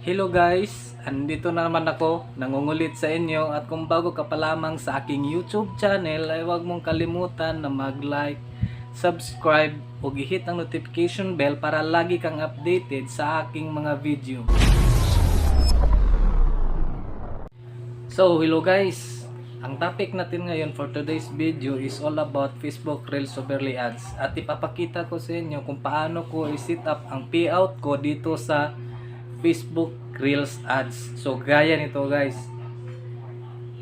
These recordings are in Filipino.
Hello guys, andito na naman ako, nangungulit sa inyo at kung bago ka pa lamang sa aking YouTube channel ay huwag mong kalimutan na mag-like, subscribe o i-hit ang notification bell para lagi kang updated sa aking mga video. So hello guys, ang topic natin ngayon for today's video is all about Facebook Reels Overlay Ads at ipapakita ko sa inyo kung paano ko i-set up ang payout ko dito sa Facebook Reels Ads. So gaya nito guys.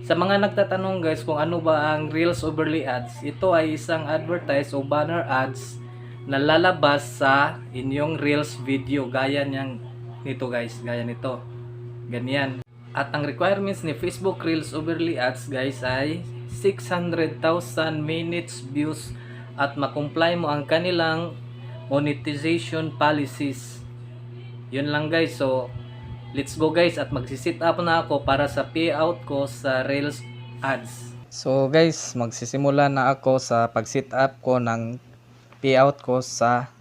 Sa mga nagtatanong guys kung ano ba ang Reels Overlay Ads, ito ay isang advertise o banner ads na lalabas sa inyong Reels video. Gaya nito guys, gaya nito. Ganyan. At ang requirements ni Facebook Reels Overlay Ads guys ay 600,000 minutes views at makomply mo ang kanilang monetization policies. Yun lang guys. So let's go guys at magsisit up na ako para sa payout ko sa Reels Ads. So guys, magsisimula na ako sa pag-set up ko ng payout ko sa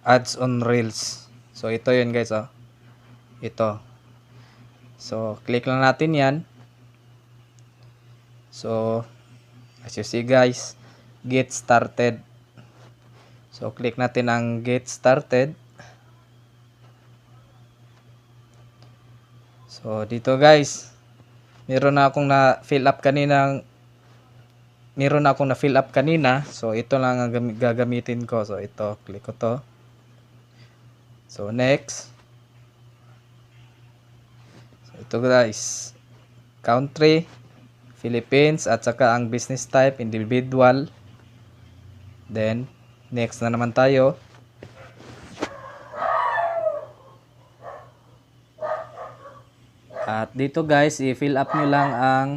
Ads on Reels. So ito yun guys, oh. Ito. So click lang natin yan. So as you see guys, get started. So click natin ang get started. So dito guys, meron na akong na-fill up kanina. So ito lang ang gagamitin ko. So ito, click ko to. So next. So ito guys, country, Philippines at saka ang business type, individual. Then next na naman tayo. At dito guys, i-fill up nyo lang ang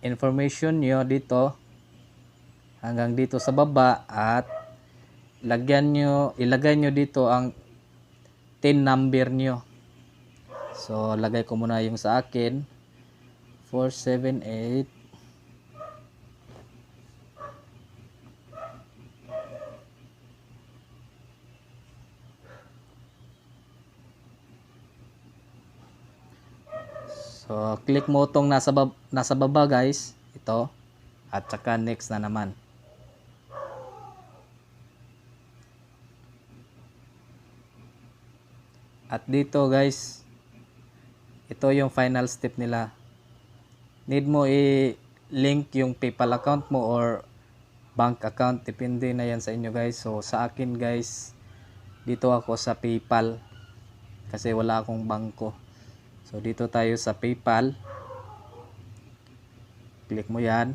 information nyo dito hanggang dito sa baba at ilagay nyo dito ang TIN number nyo. So lagay ko muna yung sa akin, 478. So, click mo itong nasa baba guys. Ito. At saka next na naman. At dito guys, ito yung final step nila. Need mo i-link yung PayPal account mo or bank account. Depende na yan sa inyo guys. So, sa akin guys, dito ako sa PayPal. Kasi wala akong bangko. So dito tayo sa PayPal. Click mo yan.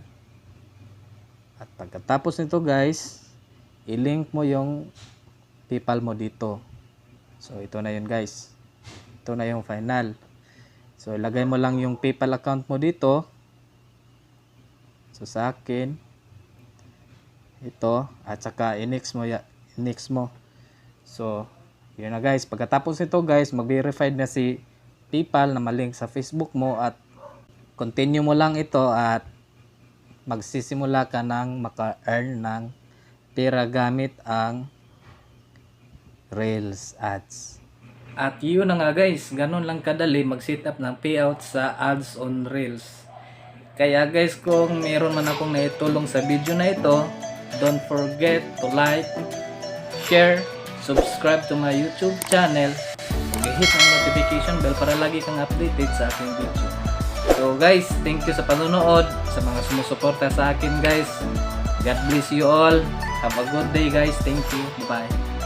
At pagkatapos nito guys, i-link mo yung PayPal mo dito. So ito na yun guys. Ito na yung final. So ilagay mo lang yung PayPal account mo dito. So sa akin, ito. At saka i-next mo. So yun na guys. Pagkatapos nito guys, mag-verified na si PayPal na malink sa Facebook mo at continue mo lang ito at magsisimula ka ng maka-earn ng pera gamit ang Reels Ads. At yun na nga guys, ganun lang kadali mag-set up ng payout sa Ads on Reels. Kaya guys, kung meron man akong naitulong sa video na ito, don't forget to like, share, subscribe to my YouTube channel. I-hit ang notification bell para lagi kang updated sa aking video. So guys, thank you sa panonood, sa mga sumusuporta sa akin guys. God bless you all. Have a good day guys. Thank you. Bye.